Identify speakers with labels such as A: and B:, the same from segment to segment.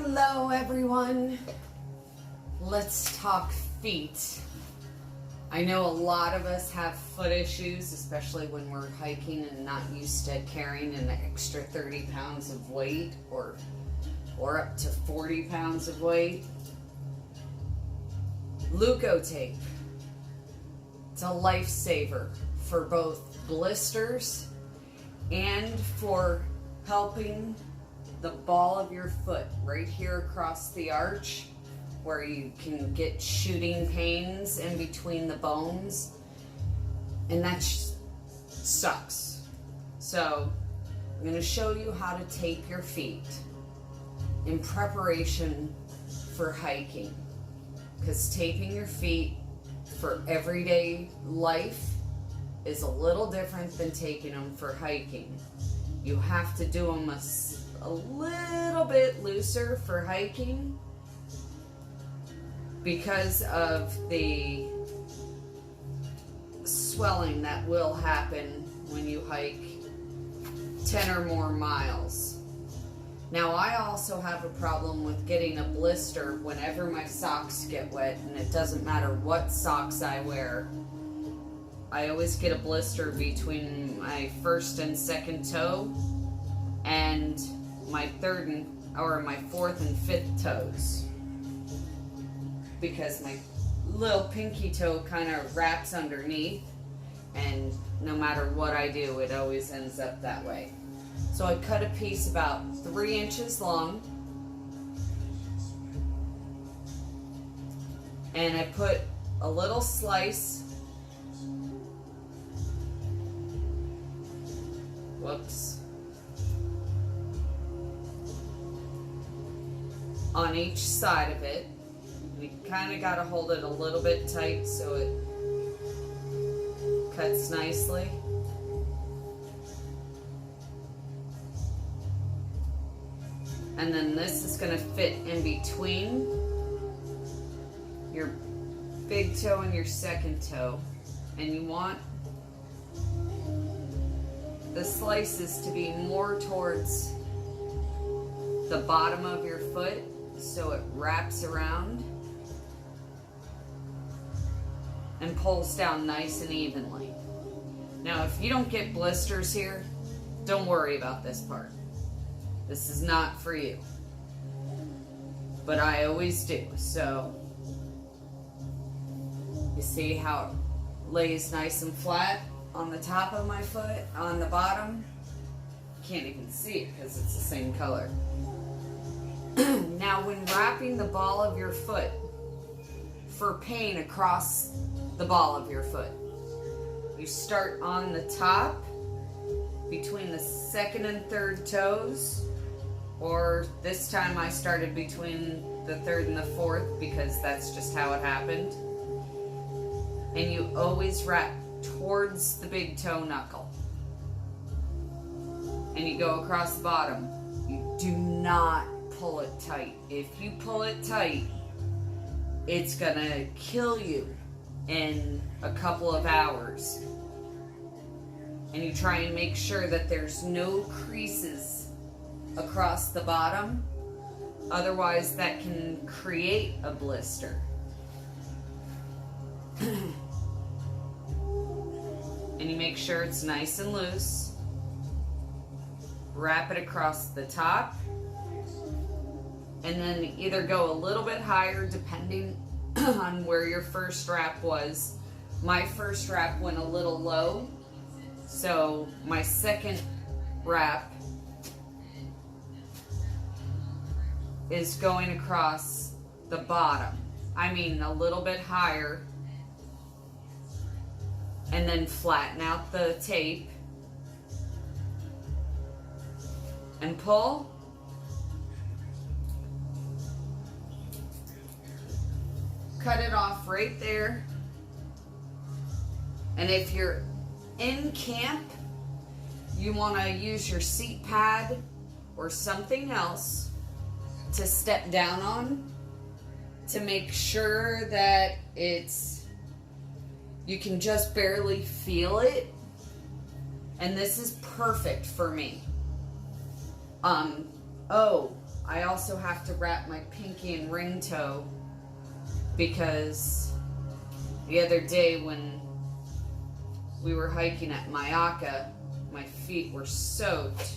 A: Hello everyone. Let's talk feet. I know a lot of us have foot issues, especially when we're hiking and not used to carrying an extra 30 pounds of weight or up to 40 pounds of weight. Leukotape. It's a lifesaver for both blisters and for helping the ball of your foot right here across the arch where you can get shooting pains in between the bones, and that sucks. So I'm going to show you how to tape your feet in preparation for hiking, because taping your feet for everyday life is a little different than taping them for hiking. You have to do them a little bit looser for hiking because of the swelling that will happen when you hike 10 or more miles. Now, I also have a problem with getting a blister whenever my socks get wet, and it doesn't matter what socks I wear. I always get a blister between my first and second toe and my fourth and fifth toes, because my little pinky toe kind of wraps underneath, and no matter what I do, it always ends up that way. So I cut a piece about 3 inches long, and I put a little slice, on each side of it. We kind of got to hold it a little bit tight so it cuts nicely. And then this is going to fit in between your big toe and your second toe. And you want the slices to be more towards the bottom of your foot, so it wraps around and pulls down nice and evenly. Now, if you don't get blisters here, don't worry about this part. This is not for you. But I always do. So, you see how it lays nice and flat on the top of my foot, on the bottom? You can't even see it because it's the same color. Now, when wrapping the ball of your foot for pain across the ball of your foot, you start on the top between the second and third toes, or this time I started between the third and the fourth because that's just how it happened. And you always wrap towards the big toe knuckle. And you go across the bottom. You do not pull it tight. If you pull it tight, it's gonna kill you in a couple of hours. And you try and make sure that there's no creases across the bottom. Otherwise, that can create a blister. And you make sure it's nice and loose. Wrap it across the top. And then either go a little bit higher depending on where your first wrap was. My first wrap went a little low, so my second wrap is going across the bottom. I mean a little bit higher, and then flatten out the tape and pull. Cut it off right there. And if you're in camp, you want to use your seat pad or something else to step down on to make sure that you can just barely feel it. And this is perfect for me. Oh, I also have to wrap my pinky and ring toe because the other day when we were hiking at Mayaka, my feet were soaked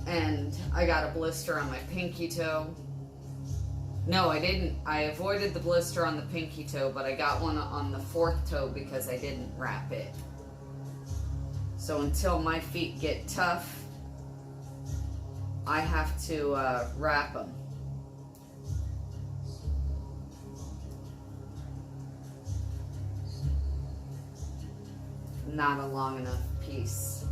A: and I got a blister on my pinky toe. No, I didn't. I avoided the blister on the pinky toe, but I got one on the fourth toe because I didn't wrap it. So until my feet get tough, I have to wrap them. Not a long enough piece.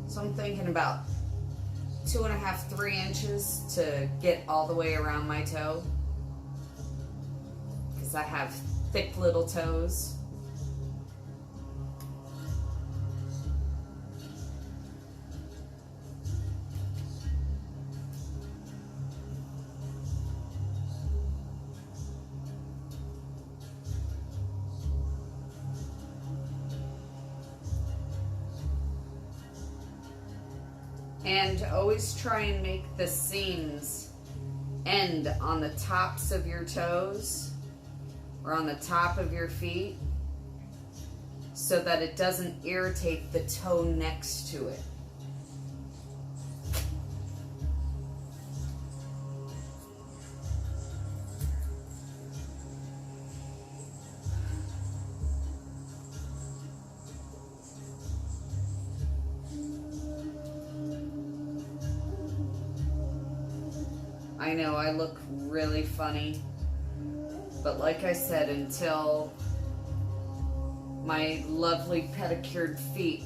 A: So I'm thinking about 2.5, 3 inches to get all the way around my toe, because I have thick little toes. And always try and make the seams end on the tops of your toes or on the top of your feet so that it doesn't irritate the toe next to it. I know I look really funny, but like I said, until my lovely pedicured feet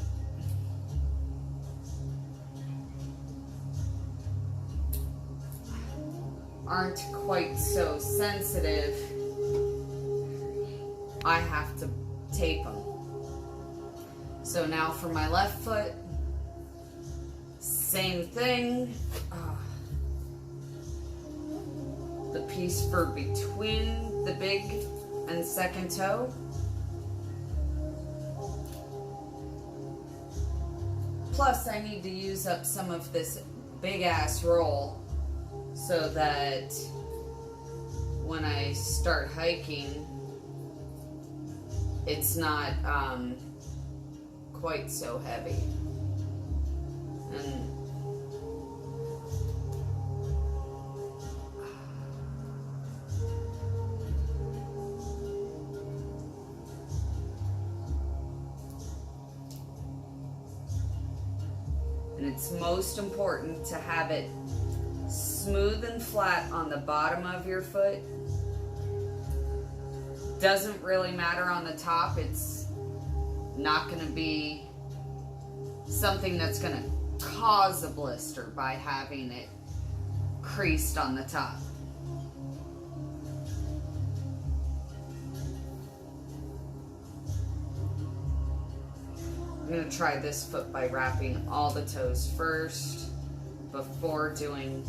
A: aren't quite so sensitive, I have to tape them. So now for my left foot, same thing. The piece for between the big and second toe. Plus I need to use up some of this big ass roll so that when I start hiking, it's not quite so heavy. And it's most important to have it smooth and flat on the bottom of your foot. Doesn't really matter on the top. It's not going to be something that's going to cause a blister by having it creased on the top. I'm going to try this foot by wrapping all the toes first before doing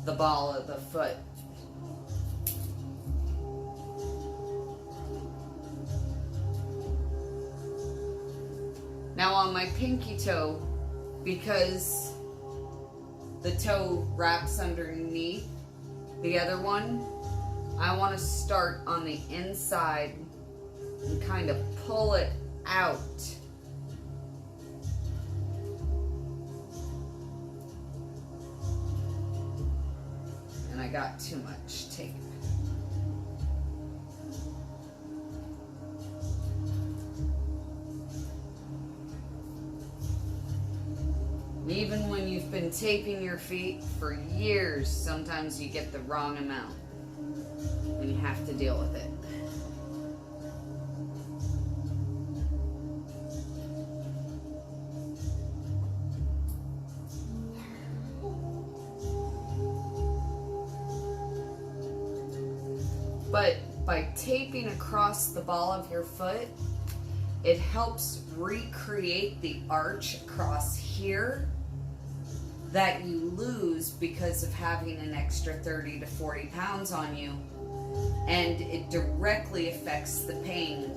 A: the ball of the foot. Now on my pinky toe, because the toe wraps underneath the other one, I want to start on the inside and kind of pull it out. And I got too much tape. Even when you've been taping your feet for years, sometimes you get the wrong amount and you have to deal with it. But by taping across the ball of your foot, it helps recreate the arch across here that you lose because of having an extra 30 to 40 pounds on you. And it directly affects the pain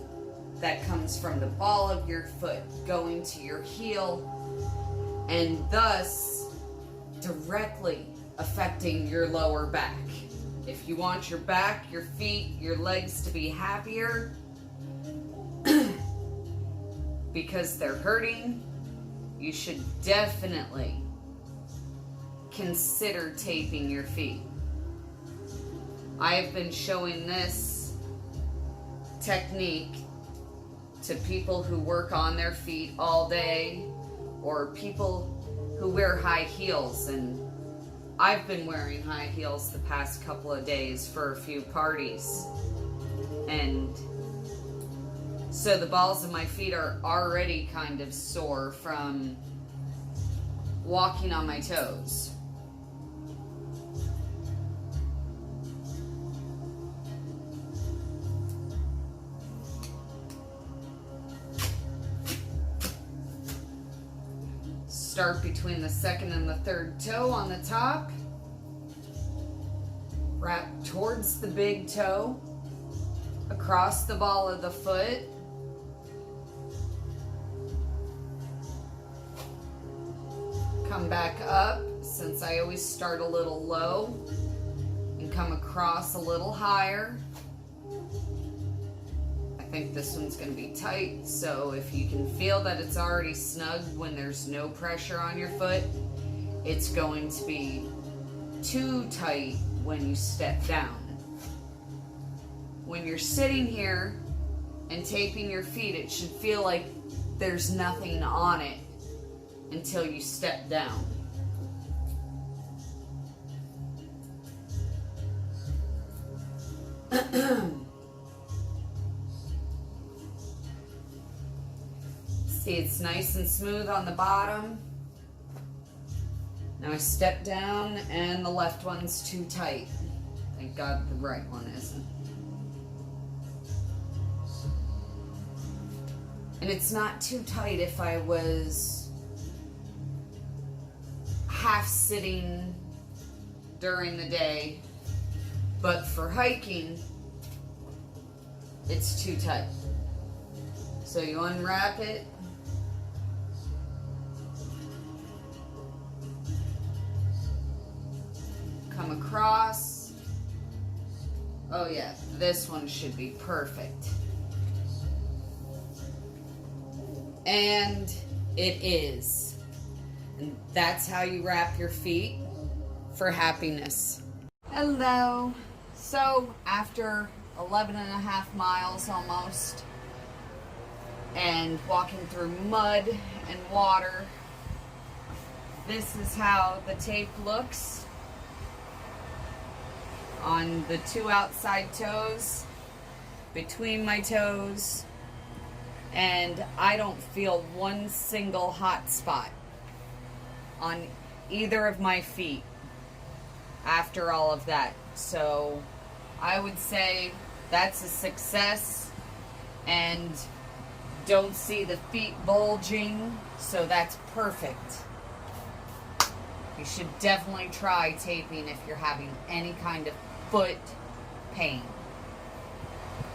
A: that comes from the ball of your foot going to your heel, and thus directly affecting your lower back. If you want your back, your feet, your legs to be happier because they're hurting, you should definitely consider taping your feet. I have been showing this technique to people who work on their feet all day, or people who wear high heels, and I've been wearing high heels the past couple of days for a few parties, and so the balls of my feet are already kind of sore from walking on my toes. Start between the second and the third toe on the top. Wrap towards the big toe, across the ball of the foot. Come back up, since I always start a little low, and come across a little higher. I think this one's going to be tight, so if you can feel that it's already snug when there's no pressure on your foot, it's going to be too tight when you step down. When you're sitting here and taping your feet, it should feel like there's nothing on it until you step down. See, it's nice and smooth on the bottom. Now I step down and the left one's too tight. Thank God the right one isn't. And it's not too tight if I was half sitting during the day, but for hiking, it's too tight. So you unwrap it, come across. Oh yeah, this one should be perfect. And it is. And that's how you wrap your feet for happiness. Hello. So after 11 and a half miles almost, and walking through mud and water, this is how the tape looks on the two outside toes, between my toes, and I don't feel one single hot spot on either of my feet after all of that. So I would say that's a success, and don't see the feet bulging, so that's perfect. You should definitely try taping if you're having any kind of foot pain.